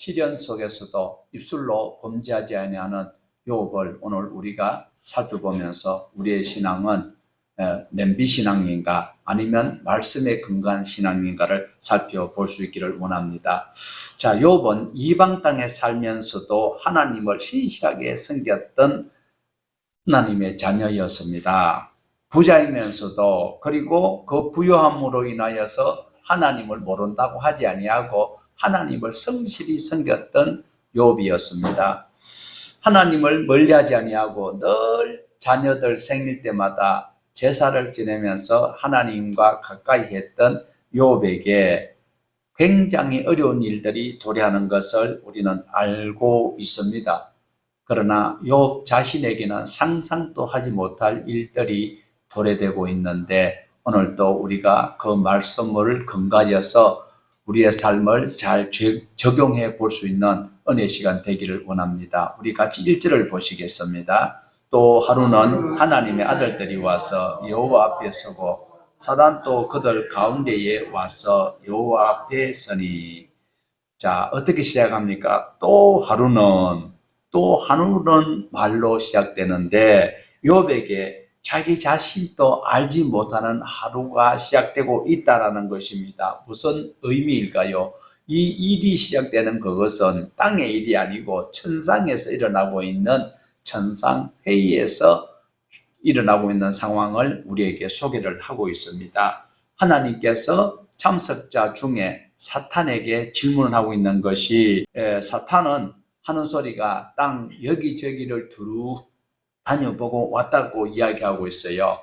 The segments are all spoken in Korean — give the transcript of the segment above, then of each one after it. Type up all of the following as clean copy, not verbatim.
시련 속에서도 입술로 범죄하지 아니하는 욥을 오늘 우리가 살펴보면서 우리의 신앙은 냄비 신앙인가 아니면 말씀에 근거한 신앙인가를 살펴볼 수 있기를 원합니다. 자, 욥은 이방 땅에 살면서도 하나님을 신실하게 섬겼던 하나님의 자녀였습니다. 부자이면서도 그리고 그 부유함으로 인하여서 하나님을 모른다고 하지 아니하고 하나님을 성실히 섬겼던 욥이었습니다. 하나님을 멀리하지 아니하고 늘 자녀들 생일 때마다 제사를 지내면서 하나님과 가까이 했던 욥에게 굉장히 어려운 일들이 도래하는 것을 우리는 알고 있습니다. 그러나 욥 자신에게는 상상도 하지 못할 일들이 도래되고 있는데 오늘도 우리가 그 말씀을 근거하여서 우리의 삶을 잘 적용해 볼 수 있는 은혜 시간 되기를 원합니다. 우리 같이 1절을 보시겠습니다. 또 하루는 하나님의 아들들이 와서 여호와 앞에 서고 사단 또 그들 가운데에 와서 여호와 앞에 서니. 자, 어떻게 시작합니까? 또 하루는 말로 시작되는데 욥에게 자기 자신도 알지 못하는 하루가 시작되고 있다라는 것입니다. 무슨 의미일까요? 이 일이 시작되는 그것은 땅의 일이 아니고 천상에서 일어나고 있는 천상회의에서 일어나고 있는 상황을 우리에게 소개를 하고 있습니다. 하나님께서 참석자 중에 사탄에게 질문을 하고 있는 것이 사탄은 하는 소리가 땅 여기저기를 두루 다녀보고 왔다고 이야기하고 있어요.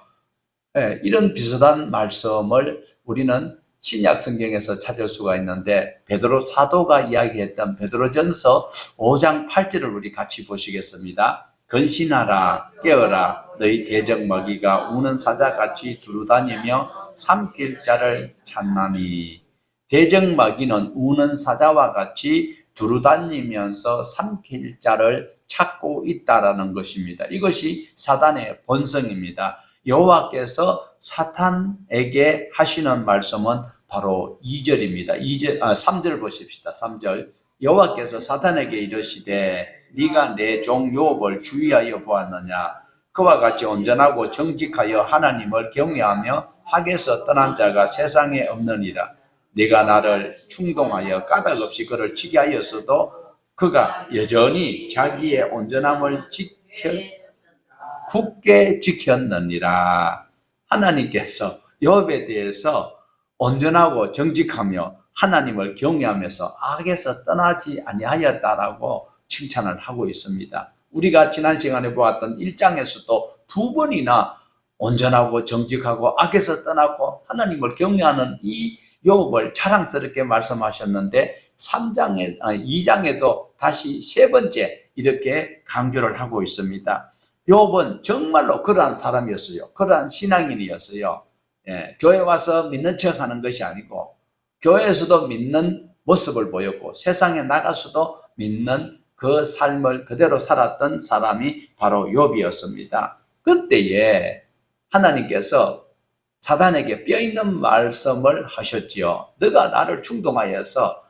이런 비슷한 말씀을 우리는 신약 성경에서 찾을 수가 있는데 베드로 사도가 이야기했던 베드로전서 5장 8절을 우리 같이 보시겠습니다. 근신하라 깨어라 너희 대적 마귀가 우는 사자같이 두루다니며 삼킬 자를 찾나니. 대적 마귀는 우는 사자와 같이 두루다니면서 삼킬 자를 찾고 있다라는 것입니다. 이것이 사단의 본성입니다. 여호와께서 사탄에게 하시는 말씀은 바로 2절입니다. 3절 보십시다. 3절. 여호와께서 사탄에게 이르시되 네가 내 종 욥을 주의하여 보았느냐. 그와 같이 온전하고 정직하여 하나님을 경외하며 학에서 떠난 자가 세상에 없느니라. 네가 나를 충동하여 까닭없이 그를 치게 하였어도 그가 여전히 자기의 온전함을 굳게 지켰느니라. 하나님께서 욥에 대해서 온전하고 정직하며 하나님을 경외하면서 악에서 떠나지 아니하였다라고 칭찬을 하고 있습니다. 우리가 지난 시간에 보았던 1장에서도 두 번이나 온전하고 정직하고 악에서 떠나고 하나님을 경외하는 이 욥을 자랑스럽게 말씀하셨는데 2장에도 다시 세 번째 이렇게 강조를 하고 있습니다. 욥은 정말로 그러한 사람이었어요. 그러한 신앙인이었어요. 교회 와서 믿는 척하는 것이 아니고 교회에서도 믿는 모습을 보였고 세상에 나가서도 믿는 그 삶을 그대로 살았던 사람이 바로 욥이었습니다. 그때에 하나님께서 사단에게 뼈있는 말씀을 하셨지요. 너가 나를 충동하여서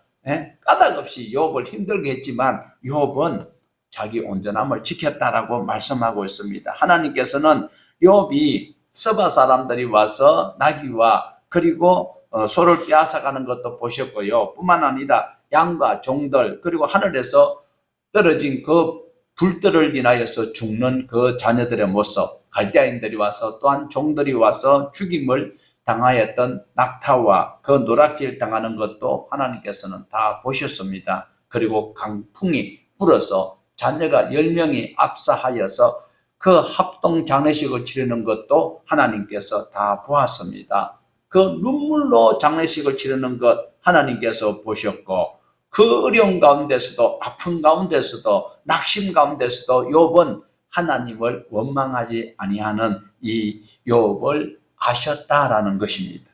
까닭없이 욥을 힘들게 했지만 욥은 자기 온전함을 지켰다라고 말씀하고 있습니다. 하나님께서는 욥이 서바 사람들이 와서 나귀와 그리고 소를 빼앗아가는 것도 보셨고요. 뿐만 아니라 양과 종들 그리고 하늘에서 떨어진 그 불들을 인하여서 죽는 그 자녀들의 모습, 갈대아인들이 와서 또한 종들이 와서 죽임을 당하였던 낙타와 그 노략질 당하는 것도 하나님께서는 다 보셨습니다. 그리고 강풍이 불어서 자녀가 10명이 압사하여서 그 합동 장례식을 치르는 것도 하나님께서 다 보았습니다. 그 눈물로 장례식을 치르는 것 하나님께서 보셨고 그 어려운 가운데서도 아픈 가운데서도 낙심 가운데서도 욥은 하나님을 원망하지 아니하는 이 욥을 아셨다라는 것입니다.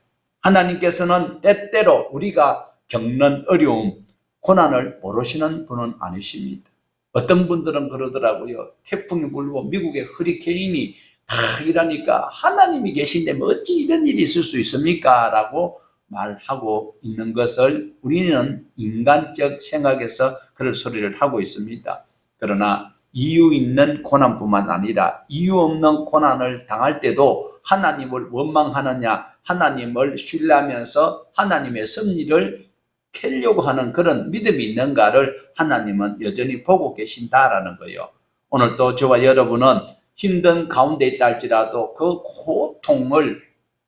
하나님께서는 때때로 우리가 겪는 어려움, 고난을 모르시는 분은 아니십니다. 어떤 분들은 그러더라고요. 태풍이 불고 미국의 허리케인이 이러니까 하나님이 계신데 어찌 이런 일이 있을 수 있습니까? 라고 말하고 있는 것을 우리는 인간적 생각에서 그럴 소리를 하고 있습니다. 그러나 이유 있는 고난뿐만 아니라 이유 없는 고난을 당할 때도 하나님을 원망하느냐, 하나님을 신뢰하면서 하나님의 섭리를 캘려고 하는 그런 믿음이 있는가를 하나님은 여전히 보고 계신다라는 거예요. 오늘도 저와 여러분은 힘든 가운데 있다 할지라도 그 고통을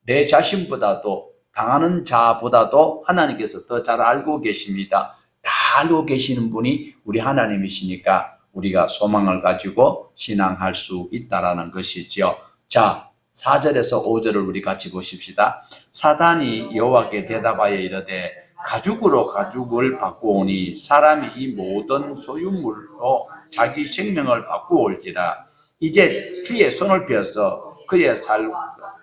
내 자신보다도 당하는 자보다도 하나님께서 더 잘 알고 계십니다. 다 알고 계시는 분이 우리 하나님이시니까 우리가 소망을 가지고 신앙할 수 있다라는 것이지요. 자, 4절에서 5절을 우리 같이 보십시다. 사단이 여호와께 대답하여 이르되 가죽으로 가죽을 바꾸오니 사람이 이 모든 소유물로 자기 생명을 바꾸올지라. 이제 주의 손을 펴서 그의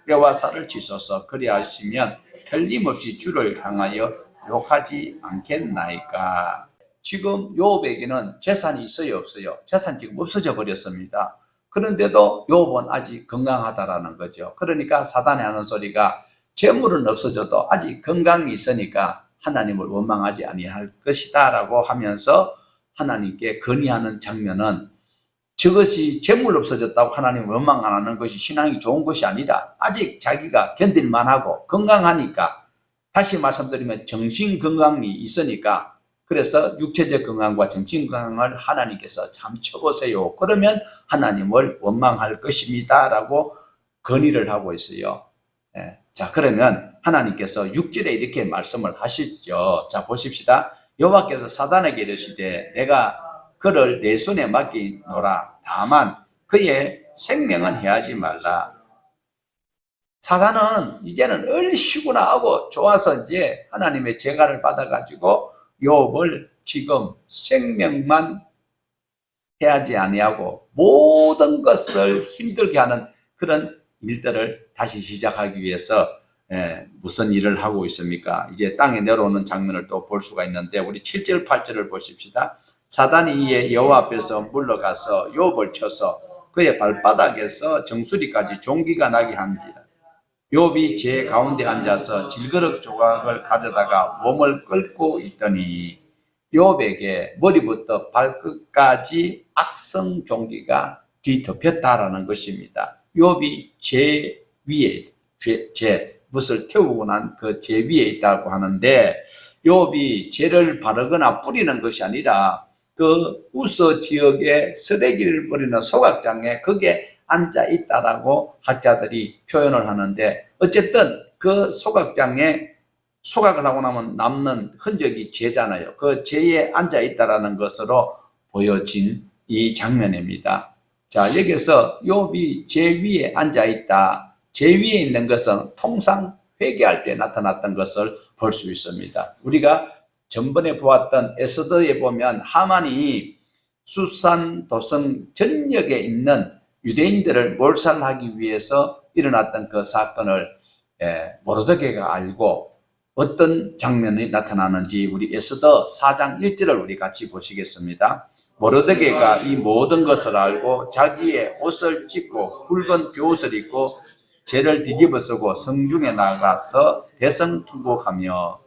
뼈와 살을 치소서. 그리하시면 틀림없이 주를 향하여 욕하지 않겠나이까. 지금 욥에게는 재산이 있어요, 없어요? 재산 지금 없어져 버렸습니다. 그런데도 욥은 아직 건강하다라는 거죠. 그러니까 사단이 하는 소리가 재물은 없어져도 아직 건강이 있으니까 하나님을 원망하지 아니할 것이다 라고 하면서 하나님께 건의하는 장면은 저것이 재물 없어졌다고 하나님 원망 안 하는 것이 신앙이 좋은 것이 아니라 아직 자기가 견딜만하고 건강하니까, 다시 말씀드리면 정신 건강이 있으니까, 그래서 육체적 건강과 정신 건강을 하나님께서 참 쳐보세요. 그러면 하나님을 원망할 것입니다 라고 건의를 하고 있어요. 자, 그러면 하나님께서 6절에 이렇게 말씀을 하시죠. 자, 보십시다. 여호와께서 사단에게 이르시되 내가 그를 내 손에 맡기노라. 다만 그의 생명은 해하지 말라. 사단은 이제는 얼씨구나 하고 좋아서 이제 하나님의 제가를 받아가지고 욥을 지금 생명만 해하지 아니하고 모든 것을 힘들게 하는 그런 일들을 다시 시작하기 위해서 무슨 일을 하고 있습니까? 이제 땅에 내려오는 장면을 또 볼 수가 있는데 우리 7절 8절을 보십시다. 사단이 이에 여호와 앞에서 물러가서 욥을 쳐서 그의 발바닥에서 정수리까지 종기가 나게 한지라. 욥이 제 가운데 앉아서 질그릇 조각을 가져다가 몸을 끌고 있더니 욥에게 머리부터 발끝까지 악성 종기가 뒤덮였다라는 것입니다. 욥이 제 위에 제 뭇을 태우고 난 그 제 위에 있다고 하는데, 욥이 재를 바르거나 뿌리는 것이 아니라 그 우서 지역에 쓰레기를 버리는 소각장에 거기에 앉아 있다라고 학자들이 표현을 하는데, 어쨌든 그 소각장에 소각을 하고 나면 남는 흔적이 재잖아요. 그 재에 앉아 있다라는 것으로 보여진 이 장면입니다. 자, 여기서 욥이 재 위에 앉아 있다. 재 위에 있는 것은 통상 회개할 때 나타났던 것을 볼 수 있습니다. 우리가 전번에 보았던 에스더에 보면 하만이 수산 도성 전역에 있는 유대인들을 몰살하기 위해서 일어났던 그 사건을 모르드게가 알고 어떤 장면이 나타나는지 우리 에스더 4장 1절을 우리 같이 보시겠습니다. 모르드게가 이 모든 것을 알고 자기의 옷을 찢고 붉은 벼옷을 입고 죄를 뒤집어 쓰고 성중에 나가서 대성통곡하며,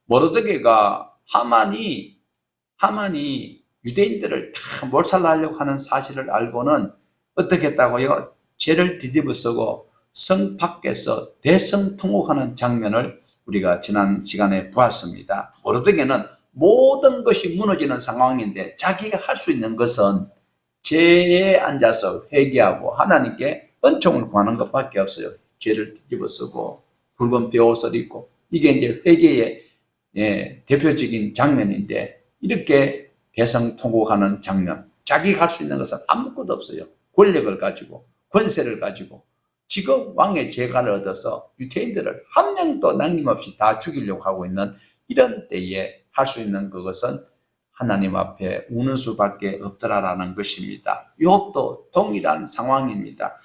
모르드게가 하만이 유대인들을 다 몰살하려고 하는 사실을 알고는 어떻게 했다고요? 죄를 뒤집어 쓰고 성 밖에서 대성통곡하는 장면을 우리가 지난 시간에 보았습니다. 모르드게는 모든 것이 무너지는 상황인데 자기가 할 수 있는 것은 죄에 앉아서 회개하고 하나님께 은총을 구하는 것밖에 없어요. 죄를 뒤집어 쓰고 붉은 벼옷을 입고, 이게 이제 회개의 대표적인 장면인데, 이렇게 대성통곡하는 장면, 자기가 할 수 있는 것은 아무것도 없어요. 권력을 가지고 권세를 가지고 지금 왕의 재간을 얻어서 유대인들을 한 명도 남김없이 다 죽이려고 하고 있는 이런 때에 할 수 있는 그것은 하나님 앞에 우는 수밖에 없더라라는 것입니다. 욥도 동일한 상황입니다.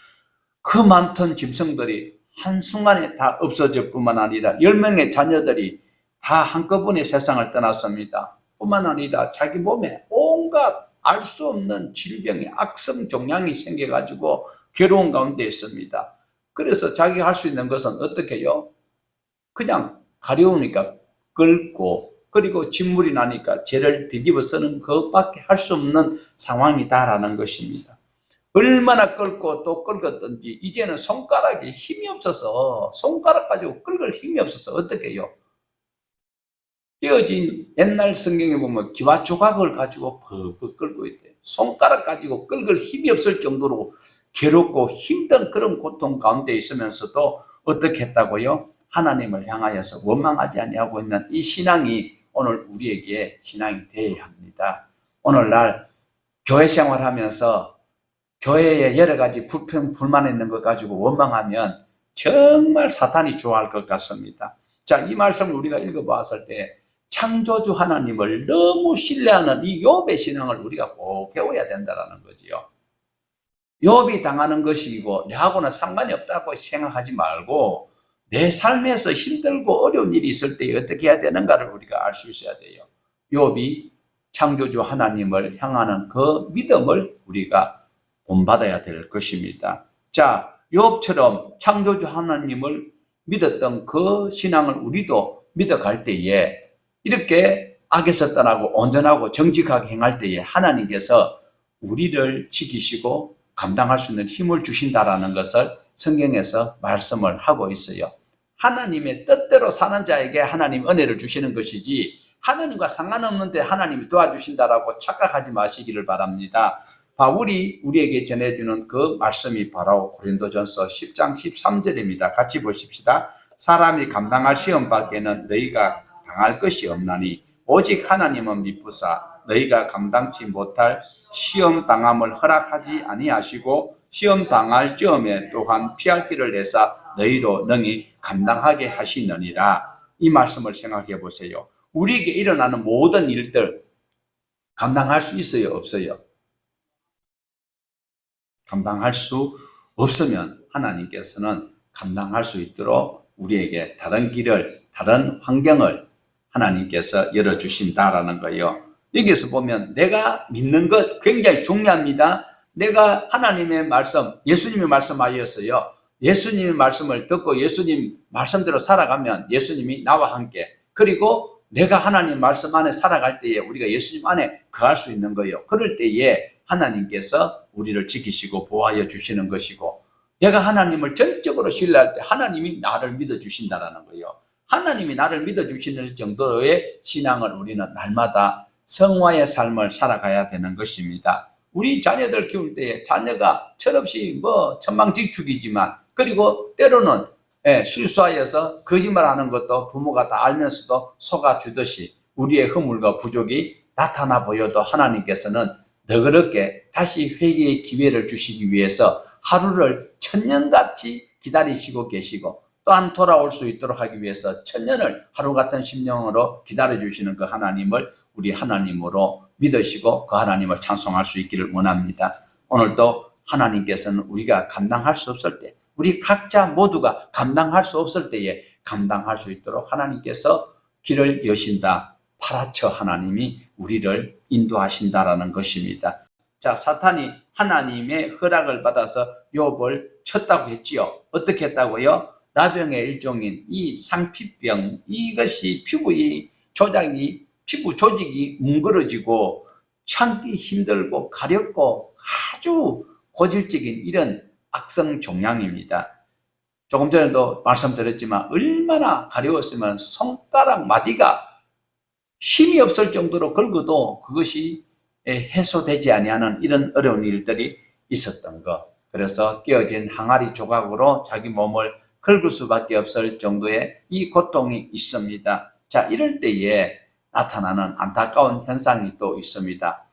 그 많던 짐승들이 한순간에 다 없어질 뿐만 아니라 10명의 자녀들이 다 한꺼번에 세상을 떠났습니다. 뿐만 아니라 자기 몸에 온갖 알 수 없는 질병이 악성 종양이 생겨가지고 괴로운 가운데 있습니다. 그래서 자기가 할 수 있는 것은 어떻게 해요? 그냥 가려우니까 끓고, 그리고 진물이 나니까 죄를 뒤집어 쓰는 것밖에 할 수 없는 상황이다라는 것입니다. 얼마나 끓고 또 끓었든지 이제는 손가락에 힘이 없어서, 손가락 가지고 끓을 힘이 없어서 어떻게 해요? 깨어진 옛날 성경에 보면 기와 조각을 가지고 벅벅 끓고 있대요. 손가락 가지고 끓을 힘이 없을 정도로 괴롭고 힘든 그런 고통 가운데 있으면서도 어떻게 했다고요? 하나님을 향하여서 원망하지 아니하고 있는 이 신앙이 오늘 우리에게 신앙이 되어야 합니다. 오늘날 교회 생활하면서 교회에 여러 가지 불평, 불만 있는 것 가지고 원망하면 정말 사탄이 좋아할 것 같습니다. 자, 이 말씀을 우리가 읽어봤을 때 창조주 하나님을 너무 신뢰하는 이 욥의 신앙을 우리가 꼭 배워야 된다는 거지요. 욥이 당하는 것이고 내하고는 상관이 없다고 생각하지 말고 내 삶에서 힘들고 어려운 일이 있을 때 어떻게 해야 되는가를 우리가 알 수 있어야 돼요. 욥이 창조주 하나님을 향하는 그 믿음을 우리가 본받아야 될 것입니다. 자, 욥처럼 창조주 하나님을 믿었던 그 신앙을 우리도 믿어갈 때에 이렇게 악에서 떠나고 온전하고 정직하게 행할 때에 하나님께서 우리를 지키시고 감당할 수 있는 힘을 주신다라는 것을 성경에서 말씀을 하고 있어요. 하나님의 뜻대로 사는 자에게 하나님 은혜를 주시는 것이지 하나님과 상관없는데 하나님이 도와주신다라고 착각하지 마시기를 바랍니다. 바울이 우리에게 전해주는 그 말씀이 바로 고린도전서 10장 13절입니다. 같이 보십시다. 사람이 감당할 시험 밖에는 너희가 당할 것이 없나니 오직 하나님은 미쁘사 너희가 감당치 못할 시험 당함을 허락하지 아니하시고 시험 당할 즈음에 또한 피할 길을 내사 너희로 능히 감당하게 하시느니라. 이 말씀을 생각해 보세요. 우리에게 일어나는 모든 일들 감당할 수 있어요, 없어요? 감당할 수 없으면 하나님께서는 감당할 수 있도록 우리에게 다른 길을, 다른 환경을 하나님께서 열어주신다라는 거예요. 여기서 보면 내가 믿는 것 굉장히 중요합니다. 내가 하나님의 말씀, 예수님의 말씀하였어요. 예수님의 말씀을 듣고 예수님 말씀대로 살아가면 예수님이 나와 함께, 그리고 내가 하나님 말씀 안에 살아갈 때에 우리가 예수님 안에 거할 수 있는 거예요. 그럴 때에 하나님께서 우리를 지키시고 보호하여 주시는 것이고, 내가 하나님을 전적으로 신뢰할 때 하나님이 나를 믿어주신다는 거예요. 하나님이 나를 믿어주시는 정도의 신앙을 우리는 날마다 성화의 삶을 살아가야 되는 것입니다. 우리 자녀들 키울 때에 자녀가 철없이 천방지축이지만, 그리고 때로는 실수하여서 거짓말하는 것도 부모가 다 알면서도 속아주듯이 우리의 허물과 부족이 나타나 보여도 하나님께서는 너그럽게 다시 회개의 기회를 주시기 위해서 하루를 천년같이 기다리시고 계시고, 또한 돌아올 수 있도록 하기 위해서 천년을 하루 같은 심령으로 기다려주시는 그 하나님을 우리 하나님으로 믿으시고 그 하나님을 찬송할 수 있기를 원합니다. 오늘도 하나님께서는 우리가 감당할 수 없을 때, 우리 각자 모두가 감당할 수 없을 때에 감당할 수 있도록 하나님께서 길을 여신다. 파라쳐 하나님이 우리를 인도하신다라는 것입니다. 자, 사탄이 하나님의 허락을 받아서 욥을 쳤다고 했지요. 어떻게 했다고요? 나병의 일종인 이 상피병, 이것이 피부의 조작이, 피부 조직이 뭉그러지고 참기 힘들고 가렵고 아주 고질적인 이런 악성 종양입니다. 조금 전에도 말씀드렸지만 얼마나 가려웠으면 손가락 마디가 힘이 없을 정도로 긁어도 그것이 해소되지 아니하는 이런 어려운 일들이 있었던 것. 그래서 깨어진 항아리 조각으로 자기 몸을 긁을 수밖에 없을 정도의 이 고통이 있습니다. 자, 이럴 때에 나타나는 안타까운 현상이 또 있습니다.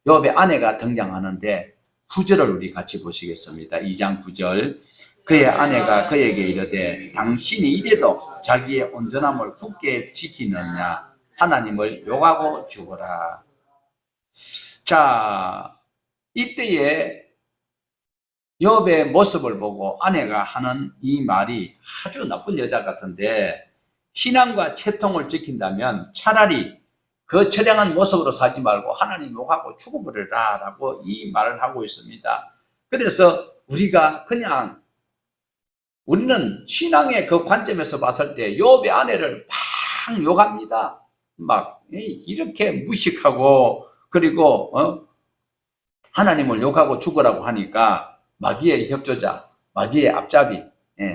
욥의 아내가 등장하는데 9절을 우리 같이 보시겠습니다. 2장 9절. 그의 아내가 그에게 이르되 당신이 이래도 자기의 온전함을 굳게 지키느냐 하나님을 욕하고 죽어라. 자, 이때에 욥의 모습을 보고 아내가 하는 이 말이 아주 나쁜 여자 같은데, 신앙과 채통을 지킨다면 차라리 그 처량한 모습으로 살지 말고 하나님 욕하고 죽어버려라 라고 이 말을 하고 있습니다. 그래서 우리가 그냥 우리는 신앙의 그 관점에서 봤을 때 욥의 아내를 막 욕합니다. 막 이렇게 무식하고 그리고 하나님을 욕하고 죽으라고 하니까 마귀의 협조자, 마귀의 앞잡이,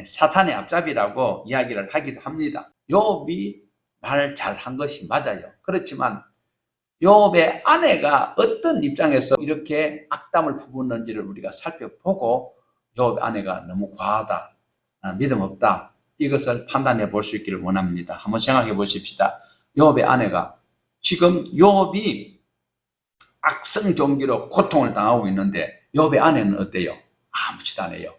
사탄의 앞잡이라고 이야기를 하기도 합니다. 욥이 말 잘한 것이 맞아요. 그렇지만 욥의 아내가 어떤 입장에서 이렇게 악담을 품었는지를 우리가 살펴보고 욥의 아내가 너무 과하다, 믿음 없다, 이것을 판단해 볼 수 있기를 원합니다. 한번 생각해 보십시다. 욥의 아내가 지금 욥이 악성종기로 고통을 당하고 있는데 욥의 아내는 어때요? 아무렇지도 않아요.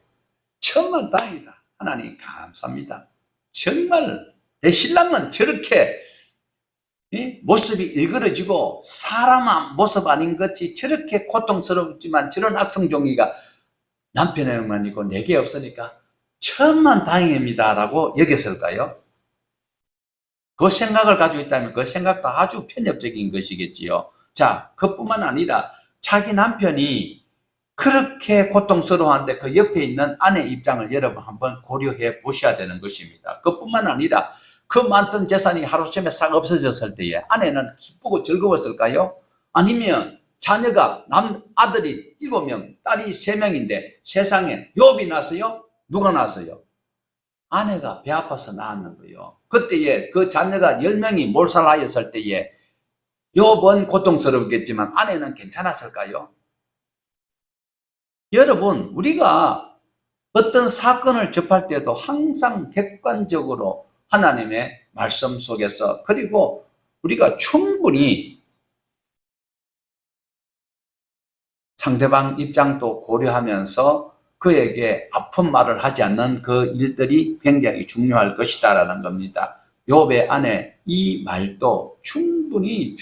정말 다행이다. 하나님 감사합니다. 정말 내 신랑은 저렇게 모습이 일그러지고 사람 모습 아닌 것이 저렇게 고통스럽지만 저런 악성종기가 남편에만 있고 내게 없으니까 천만 다행입니다 라고 여겼을까요? 그 생각을 가지고 있다면 그 생각도 아주 편협적인 것이겠지요. 자, 그뿐만 아니라 자기 남편이 그렇게 고통스러워하는데 그 옆에 있는 아내 입장을 여러분 한번 고려해 보셔야 되는 것입니다. 그뿐만 아니라 그 많던 재산이 하루쯤에 싹 없어졌을 때에 아내는 기쁘고 즐거웠을까요? 아니면 자녀가 아들이 7명, 딸이 3명인데 세상에 욥이 났어요? 누가 났어요? 아내가 배 아파서 낳았는 거예요. 그때에 그 자녀가 10명이 몰살하였을 때에 욥은 고통스럽겠지만 아내는 괜찮았을까요? 여러분, 우리가 어떤 사건을 접할 때도 항상 객관적으로 하나님의 말씀 속에서 그리고 우리가 충분히 상대방 입장도 고려하면서 그에게 아픈 말을 하지 않는 그 일들이 굉장히 중요할 것이다라는 겁니다. 욥의 아내 이 말도 충분히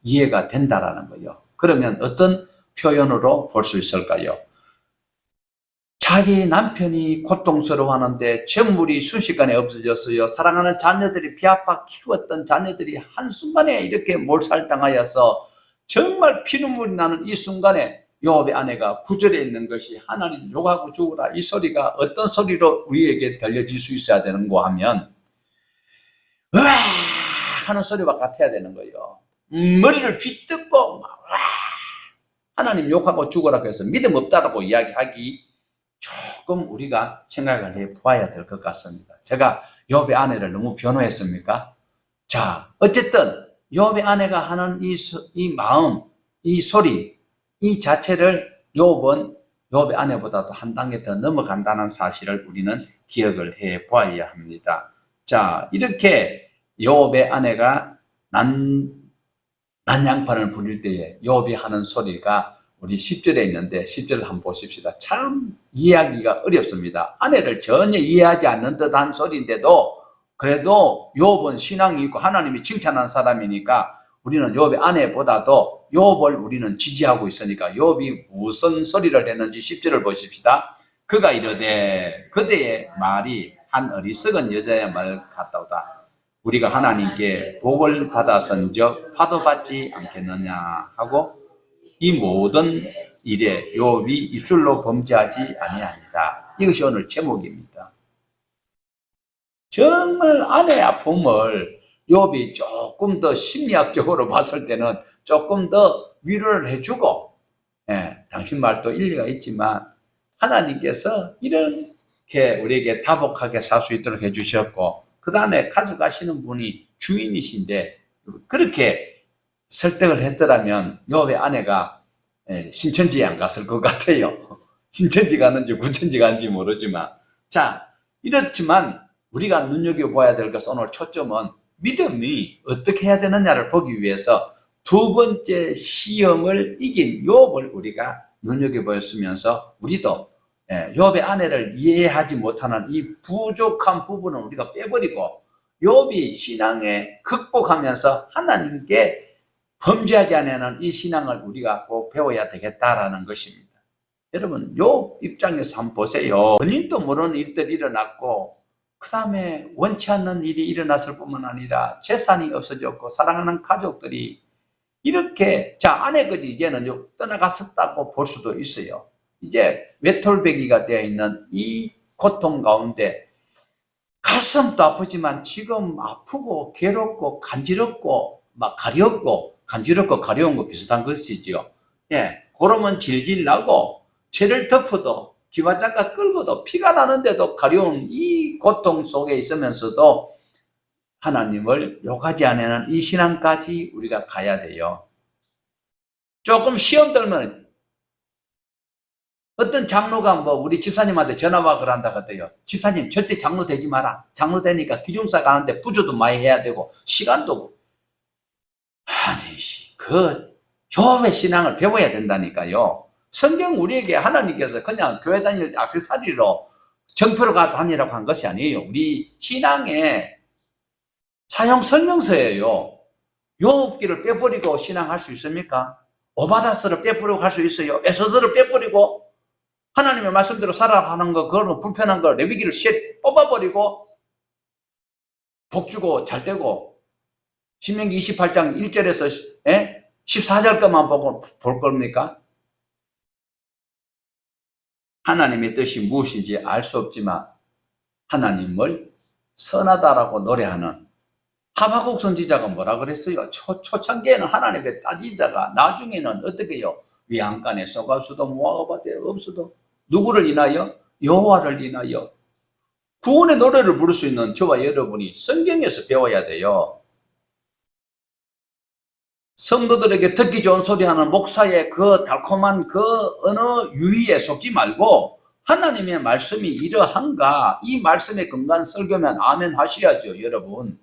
이해가 된다라는 거예요. 그러면 어떤 표현으로 볼 수 있을까요? 자기 남편이 고통스러워하는데 재물이 순식간에 없어졌어요. 사랑하는 자녀들이 피 아파 키웠던 자녀들이 한순간에 이렇게 몰살당하여서 정말 피눈물이 나는 이 순간에 욥의 아내가 구절에 있는 것이 하나님 욕하고 죽으라, 이 소리가 어떤 소리로 우리에게 들려질 수 있어야 되는가 하면 으아 하는 소리와 같아야 되는 거예요. 머리를 쥐뜯고 하나님 욕하고 죽으라고 해서 믿음 없다라고 이야기하기 조금 우리가 생각을 해 보아야 될 것 같습니다. 제가 욥의 아내를 너무 변호했습니까? 자, 어쨌든 욥의 아내가 하는 이 마음, 이 소리, 이 자체를 욥은 욥의 아내보다도 한 단계 더 넘어간다는 사실을 우리는 기억을 해 보아야 합니다. 자, 이렇게 욥의 아내가 난양판을 부릴 때에 욥이 하는 소리가 우리 10절에 있는데 10절을 한번 보십시다. 참 이해하기가 어렵습니다. 아내를 전혀 이해하지 않는 듯한 소리인데도 그래도 욥은 신앙이 있고 하나님이 칭찬한 사람이니까 우리는 욥의 아내보다도 욥을 우리는 지지하고 있으니까 욥이 무슨 소리를 했는지 10절을 보십시다. 그가 이르되 그대의 말이 한 어리석은 여자의 말 같다오다. 우리가 하나님께 복을 받았은즉 화도 받지 않겠느냐 하고 이 모든 일에 욥이 입술로 범죄하지 아니하니라. 이것이 오늘 제목입니다. 정말 아내의 아픔을 욥이 조금 더 심리학적으로 봤을 때는 조금 더 위로를 해주고, 당신 말도 일리가 있지만 하나님께서 이렇게 우리에게 다복하게 살 수 있도록 해주셨고, 그 다음에 가져가시는 분이 주인이신데 그렇게 설득을 했더라면 욥의 아내가 신천지에 안 갔을 것 같아요. 신천지 갔는지 구천지 갔는지 모르지만, 자, 이렇지만 우리가 눈여겨봐야 될 것은 오늘 초점은 믿음이 어떻게 해야 되느냐를 보기 위해서 두 번째 시험을 이긴 욥을 우리가 눈여겨보였으면서 우리도 욥의 아내를 이해하지 못하는 이 부족한 부분을 우리가 빼버리고 욥이 신앙에 극복하면서 하나님께 범죄하지 않는 이 신앙을 우리가 꼭 배워야 되겠다라는 것입니다. 여러분, 욥 입장에서 한번 보세요. 본인도 모르는 일들이 일어났고 그 다음에 원치 않는 일이 일어났을 뿐만 아니라 재산이 없어졌고 사랑하는 가족들이 이렇게, 자, 아내까지 이제는 떠나갔었다고 볼 수도 있어요. 이제 외톨배기가 되어 있는 이 고통 가운데 가슴도 아프지만 지금 아프고 괴롭고 간지럽고 막 가렵고 간지럽고 가려운 거 비슷한 것이지요. 예, 그러면 질질 나고 채를 덮어도 기와장가 끌고도 피가 나는데도 가려운 이 고통 속에 있으면서도 하나님을 욕하지 않는 이 신앙까지 우리가 가야 돼요. 조금 시험 들면 어떤 장로가 우리 집사님한테 전화와 그런다 그래요. 집사님 절대 장로 되지 마라. 장로 되니까 기중사 가는데 부조도 많이 해야 되고 시간도 없고. 아니 그 교회 신앙을 배워야 된다니까요. 성경 우리에게 하나님께서 그냥 교회 다닐 액세서리로 정표로 다니라고 한 것이 아니에요. 우리 신앙의 사용 설명서예요. 욥기를 빼버리고 신앙할 수 있습니까? 오바다스를 빼버리고 할 수 있어요. 에소드를 빼버리고 하나님의 말씀대로 살아가는 거, 그거는 불편한 거, 레위기를 뽑아버리고 복 주고 잘 되고 신명기 28장 1절에서 14절 것만 보고 볼 겁니까? 하나님의 뜻이 무엇인지 알 수 없지만 하나님을 선하다라고 노래하는 하박국 선지자가 뭐라 그랬어요? 초창기에는 하나님에 따지다가 나중에는 어떻게 해요? 위안간에 쏘갈 수도 모아가밭에 없어도 누구를 인하여? 여호와를 인하여 구원의 노래를 부를 수 있는 저와 여러분이 성경에서 배워야 돼요. 성도들에게 듣기 좋은 소리 하는 목사의 그 달콤한 그 어느 유희에 속지 말고 하나님의 말씀이 이러한가, 이 말씀에 근거한 설교면 아멘 하셔야죠, 여러분.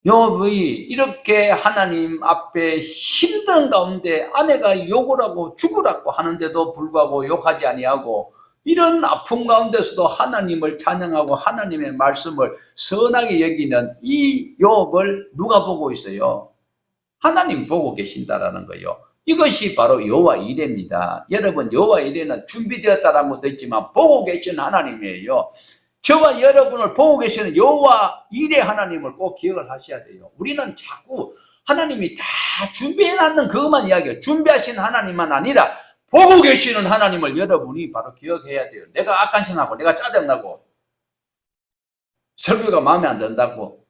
욥이 이렇게 하나님 앞에 힘든 가운데 아내가 욕을 하고 죽으라고 하는데도 불구하고 욕하지 아니하고 이런 아픔 가운데서도 하나님을 찬양하고 하나님의 말씀을 선하게 여기는 이 욥을 누가 보고 있어요? 하나님 보고 계신다라는 거예요. 이것이 바로 여호와 이레입니다. 여러분, 여호와 이레는 준비되었다라는 것도 있지만 보고 계신 하나님이에요. 저와 여러분을 보고 계시는 여호와 이레 하나님을 꼭 기억을 하셔야 돼요. 우리는 자꾸 하나님이 다 준비해놨는 그것만 이야기해요. 준비하신 하나님만 아니라 보고 계시는 하나님을 여러분이 바로 기억해야 돼요. 내가 악한 생각하고 내가 짜증나고 설교가 마음에 안 든다고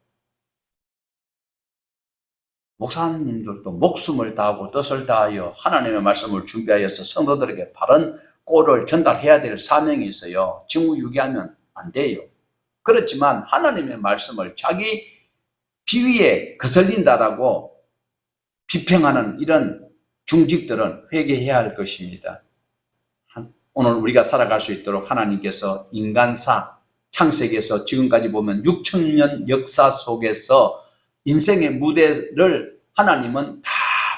목사님들도 목숨을 다하고 뜻을 다하여 하나님의 말씀을 준비하여서 성도들에게 바른 꼴을 전달해야 될 사명이 있어요. 직무유기하면 안 돼요. 그렇지만 하나님의 말씀을 자기 비위에 거슬린다라고 비평하는 이런 중직들은 회개해야 할 것입니다. 오늘 우리가 살아갈 수 있도록 하나님께서 인간사, 창세기에서 지금까지 보면 6,000년 역사 속에서 인생의 무대를 하나님은 다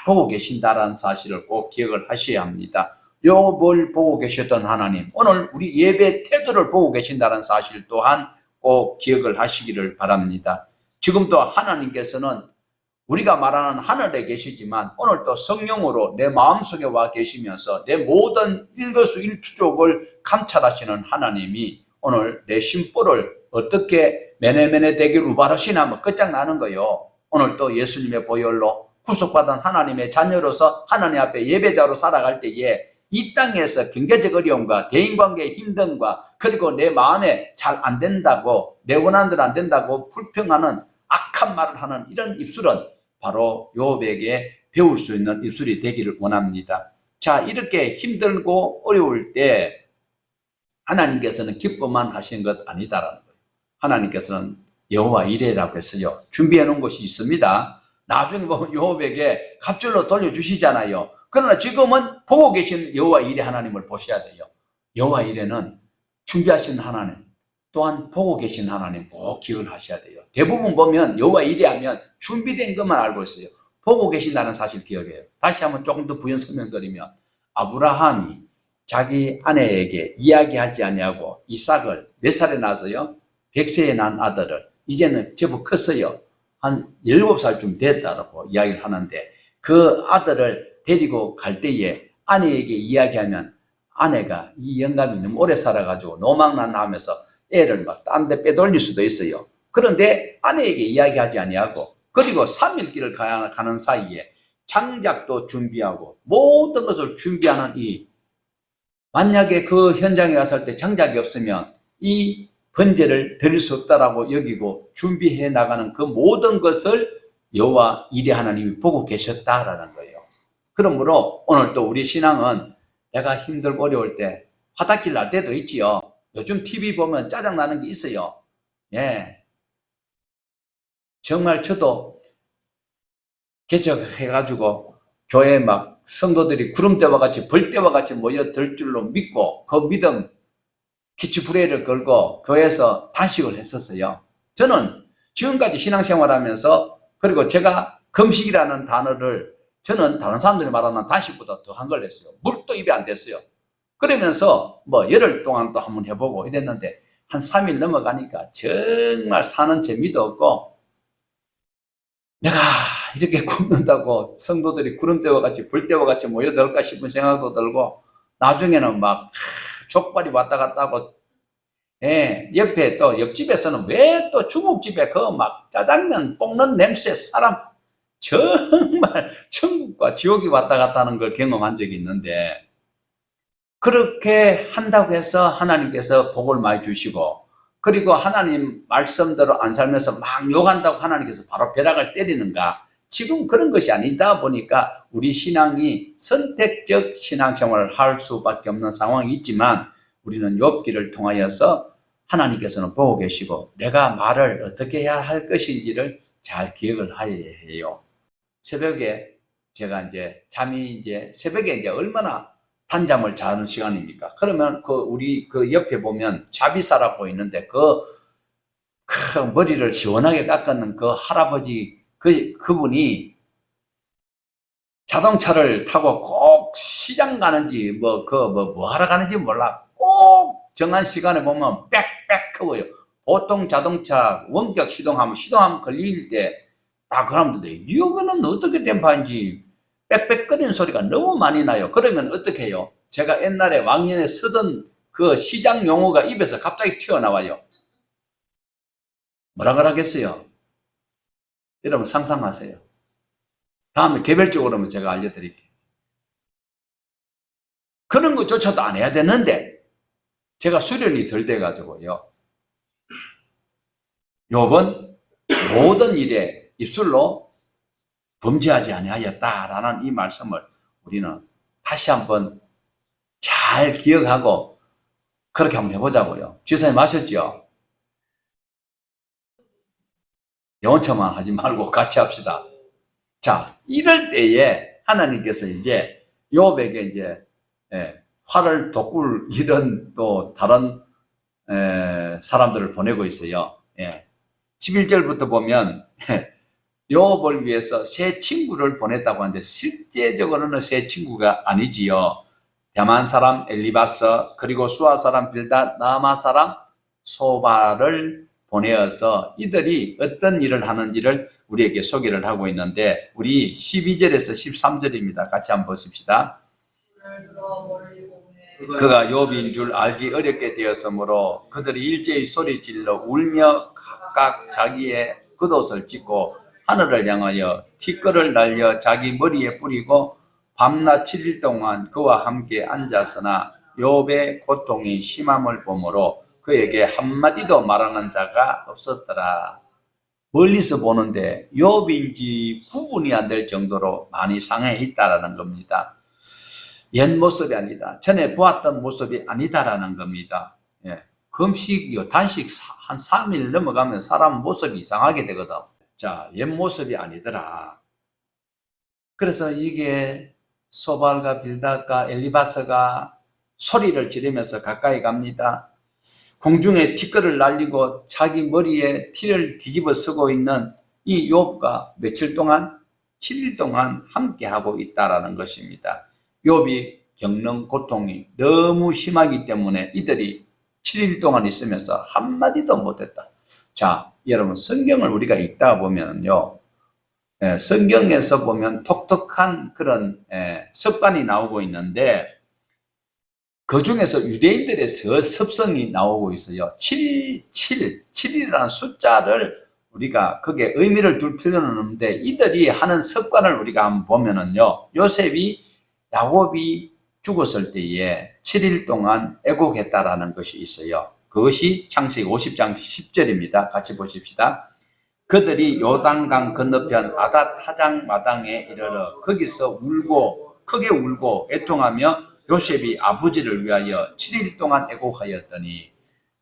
보고 계신다라는 사실을 꼭 기억을 하셔야 합니다. 욥을 보고 계셨던 하나님, 오늘 우리 예배 태도를 보고 계신다는 사실 또한 꼭 기억을 하시기를 바랍니다. 지금도 하나님께서는 우리가 말하는 하늘에 계시지만 오늘도 성령으로 내 마음속에 와 계시면서 내 모든 일거수일투족을 감찰하시는 하나님이 오늘 내 심보를 어떻게 메네메네 되길 우바르시나 하면 끝장나는 거예요. 오늘 또 예수님의 보혈로 구속받은 하나님의 자녀로서 하나님 앞에 예배자로 살아갈 때에 이 땅에서 경제적 어려움과 대인관계의 힘듦과 그리고 내 마음에 잘 안 된다고 내 원하는 대로 안 된다고 불평하는 악한 말을 하는 이런 입술은 바로 욥에게 배울 수 있는 입술이 되기를 원합니다. 자, 이렇게 힘들고 어려울 때 하나님께서는 기뻐만 하시는 것 아니다라는 거예요. 하나님께서는 여호와 이레라고 했어요. 준비해 놓은 것이 있습니다. 나중에 보면 욥에게 갑절로 돌려주시잖아요. 그러나 지금은 보고 계신 여호와 이레 하나님을 보셔야 돼요. 여호와 이레는 준비하신 하나님, 또한 보고 계신 하나님 꼭 기억을 하셔야 돼요. 대부분 보면 여호와 이레 하면 준비된 것만 알고 있어요. 보고 계신다는 사실 기억해요. 다시 한번 조금 더 부연 설명드리면 아브라함이 자기 아내에게 이야기하지 아니하고 이삭을 몇 살에 낳았어요? 100세에 낳은 아들을 이제는 제법 컸어요. 한 17살쯤 됐다고 이야기를 하는데 그 아들을 데리고 갈 때에 아내에게 이야기하면 아내가 이 영감이 너무 오래 살아가지고 노망난 하면서 애를 막 딴 데 빼돌릴 수도 있어요. 그런데 아내에게 이야기하지 아니하고 그리고 3일 길을 가는 사이에 장작도 준비하고 모든 것을 준비하는 이 만약에 그 현장에 갔을 때 장작이 없으면 이 번제를 드릴 수 없다라고 여기고 준비해 나가는 그 모든 것을 여호와 이레 하나님이 보고 계셨다라는 거예요. 그러므로 오늘 또 우리 신앙은 내가 힘들고 어려울 때 화답길 날 때도 있지요. 요즘 TV 보면 짜증나는 게 있어요. 예. 정말 저도 개척해가지고 교회 막 성도들이 구름대와 같이 벌대와 같이 모여들 줄로 믿고 그 믿음 키치프레이를 걸고 교회에서 단식을 했었어요. 저는 지금까지 신앙생활하면서 그리고 제가 금식이라는 단어를 저는 다른 사람들이 말하는 단식보다 더한 걸 했어요. 물도 입에 안 댔어요. 그러면서 뭐 열흘 동안 또 한번 해보고 이랬는데 한 3일 넘어가니까 정말 사는 재미도 없고 내가 이렇게 굶는다고 성도들이 구름대와 같이 불대와 같이 모여들까 싶은 생각도 들고 나중에는 막 족발이 왔다 갔다 하고 예, 옆에 또 옆집에서는 왜 또 중국집에 그 막 짜장면 볶는 냄새 사람 정말 천국과 지옥이 왔다 갔다 하는 걸 경험한 적이 있는데 그렇게 한다고 해서 하나님께서 복을 많이 주시고 그리고 하나님 말씀대로 안 살면서 막 욕한다고 하나님께서 바로 벼락을 때리는가? 지금 그런 것이 아니다 보니까 우리 신앙이 선택적 신앙생활을 할 수밖에 없는 상황이 있지만 우리는 욥기를 통하여서 하나님께서는 보고 계시고 내가 말을 어떻게 해야 할 것인지를 잘 기억을 하여야 해요. 새벽에 제가 잠이 새벽에 얼마나 단잠을 자는 시간입니까? 그러면 우리 옆에 보면 자비사라고 있는데 그 머리를 시원하게 깎는 그 할아버지 그분이 자동차를 타고 꼭 시장 가는지 뭐 하러 가는지 몰라. 꼭 정한 시간에 보면 빽빽 끄고요. 보통 자동차 원격 시동하면 걸릴 때 다 그러는데 이거는 어떻게 된 바인지 빽빽거리는 소리가 너무 많이 나요. 그러면 어떻게 해요? 제가 옛날에 왕년에 쓰던 그 시장 용어가 입에서 갑자기 튀어나와요. 뭐라 그러겠어요? 여러분 상상하세요. 다음에 개별적으로 제가 알려드릴게요. 그런 것조차도 안 해야 되는데 제가 수련이 덜 돼가지고요. 욥은 모든 일에 입술로 범죄하지 아니하였다라는 이 말씀을 우리는 다시 한번 잘 기억하고 그렇게 한번 해보자고요. 지사님 아셨죠? 영어처만 하지 말고 같이 합시다. 자, 이럴 때에 하나님께서 욥에게 활을 돋굴 이런 또 다른 사람들을 보내고 있어요. 11절부터 보면 욥을 위해서 새 친구를 보냈다고 하는데 실제적으로는 새 친구가 아니지요. 대만 사람 엘리바스 그리고 수아 사람 빌닷 나아마 사람 소바를 보내어서 이들이 어떤 일을 하는지를 우리에게 소개를 하고 있는데 우리 12절에서 13절입니다. 같이 한번 보십시다. 그가 욥인 줄 알기 어렵게 되었으므로 그들이 일제히 소리질러 울며 각각 자기의 겉옷을 찢고 하늘을 향하여 티끌을 날려 자기 머리에 뿌리고 밤낮 7일 동안 그와 함께 앉았으나 욥의 고통이 심함을 보므로 그에게 한마디도 말하는 자가 없었더라. 멀리서 보는데 욥인지 구분이 안 될 정도로 많이 상해 있다라는 겁니다. 옛 모습이 아니다. 전에 보았던 모습이 아니다라는 겁니다. 금식, 단식 한 3일 넘어가면 사람 모습이 이상하게 되거든. 자, 옛 모습이 아니더라. 그래서 이게 소발과 빌닷과 엘리바스가 소리를 지르면서 가까이 갑니다. 공중에 티끌을 날리고 자기 머리에 티를 뒤집어 쓰고 있는 이 욥과 며칠 동안 7일 동안 함께하고 있다라는 것입니다. 욥이 겪는 고통이 너무 심하기 때문에 이들이 7일 동안 있으면서 한마디도 못했다. 자, 여러분 성경을 우리가 읽다 보면요. 성경에서 보면 독특한 그런 습관이 나오고 있는데 그 중에서 유대인들의 습성이 나오고 있어요. 7이라는 숫자를 우리가 거기에 의미를 둘 필요는 없는데 이들이 하는 습관을 우리가 한번 보면은요. 야곱이 죽었을 때에 7일 동안 애곡했다라는 것이 있어요. 그것이 창세기 50장 10절입니다. 같이 보십시다. 그들이 요단강 건너편 아닷 타장 마당에 이르러 거기서 울고 크게 울고 애통하며 요셉이 아버지를 위하여 7일 동안 애곡하였더니,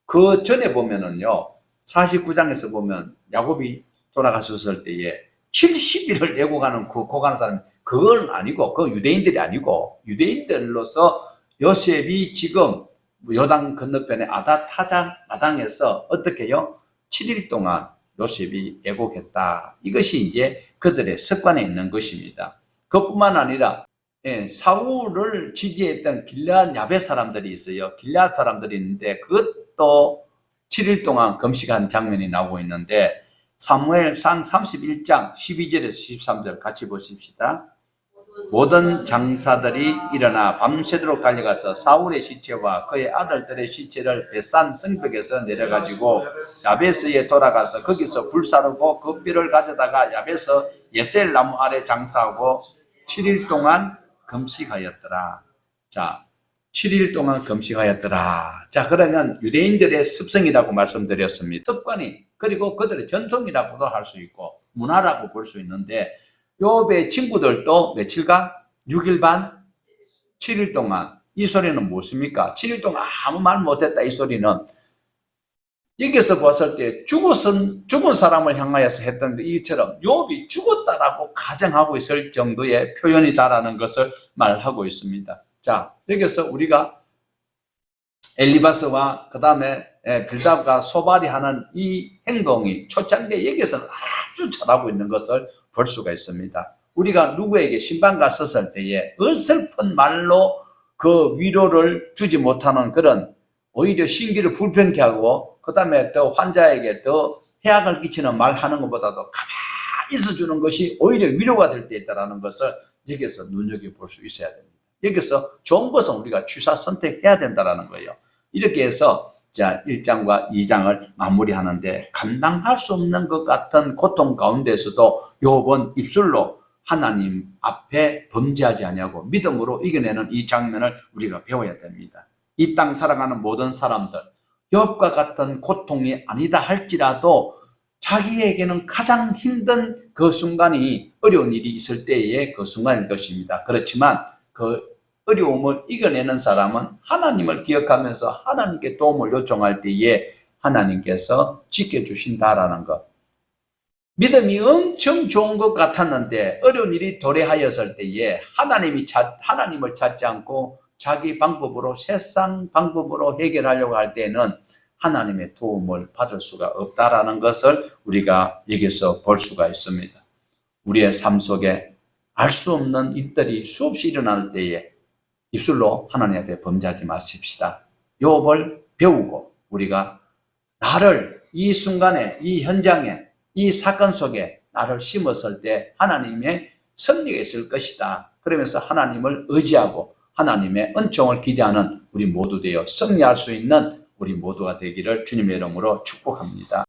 그 전에 보면은요 49장에서 보면 야곱이 돌아가셨을 때에 70일을 애곡하는 그 곡하는 사람이, 그건 아니고 그 유대인들이 아니고 유대인들로서 요셉이 지금 요단 건너편에 아닷 타장 마당에서 어떻게요? 7일 동안 요셉이 애곡했다. 이것이 이제 그들의 습관에 있는 것입니다. 그뿐만 아니라 사울을 지지했던 길앗 야벳 사람들이 있어요. 길앗 사람들이 있는데 그것도 7일 동안 금식한 장면이 나오고 있는데, 사무엘상 31장 12절에서 13절 같이 보십시다. 모든 장사들이 일어나 밤새도록 달려가서 사울의 시체와 그의 아들들의 시체를 벳산 성벽에서 내려가지고 야베스에 돌아가서 거기서 불사르고 그 뼈를 가져다가 야베스 예셀 나무 아래 장사하고 7일 동안 금식하였더라. 자, 7일 동안 금식하였더라. 자, 그러면 유대인들의 습성이라고 말씀드렸습니다. 습관이, 그리고 그들의 전통이라고도 할 수 있고 문화라고 볼 수 있는데, 욥의 친구들도 며칠간 6일 반 7일 동안, 이 소리는 무엇입니까? 7일 동안 아무 말 못했다. 이 소리는 여기서 봤을 때 죽은 사람을 향하여서 했던 이처럼 욥이 죽었다라고 가정하고 있을 정도의 표현이다라는 것을 말하고 있습니다. 자, 여기서 우리가 엘리바스와 그 다음에 빌답과 소발이 하는 이 행동이 초창기에 여기서는 아주 잘하고 있는 것을 볼 수가 있습니다. 우리가 누구에게 신방 갔었을 때에 어설픈 말로 그 위로를 주지 못하는 그런, 오히려 신기를 불편케 하고 그 다음에 또 환자에게 더 해악을 끼치는 말 하는 것보다도 가만히 있어주는 것이 오히려 위로가 될 때 있다는 것을 여기서 눈여겨볼 수 있어야 됩니다. 여기서 좋은 것은 우리가 취사 선택해야 된다는 거예요. 이렇게 해서 자 1장과 2장을 마무리하는데, 감당할 수 없는 것 같은 고통 가운데서도 욥은 입술로 하나님 앞에 범죄하지 아니하고 믿음으로 이겨내는 이 장면을 우리가 배워야 됩니다. 이 땅 살아가는 모든 사람들, 욥과 같은 고통이 아니다 할지라도 자기에게는 가장 힘든 그 순간이 어려운 일이 있을 때의 그 순간일 것입니다. 그렇지만 그 어려움을 이겨내는 사람은 하나님을 기억하면서 하나님께 도움을 요청할 때에 하나님께서 지켜주신다라는 것. 믿음이 엄청 좋은 것 같았는데 어려운 일이 도래하였을 때에 하나님을 찾지 않고 자기 방법으로, 세상 방법으로 해결하려고 할 때는 하나님의 도움을 받을 수가 없다라는 것을 우리가 여기서 볼 수가 있습니다. 우리의 삶 속에 알 수 없는 일들이 수없이 일어날 때에 입술로 하나님 앞에 범죄하지 마십시다. 욥을 배우고 우리가 나를 이 순간에, 이 현장에, 이 사건 속에 나를 심었을 때 하나님의 섭리가 있을 것이다. 그러면서 하나님을 의지하고 하나님의 은총을 기대하는 우리 모두 되어 승리할 수 있는 우리 모두가 되기를 주님의 이름으로 축복합니다.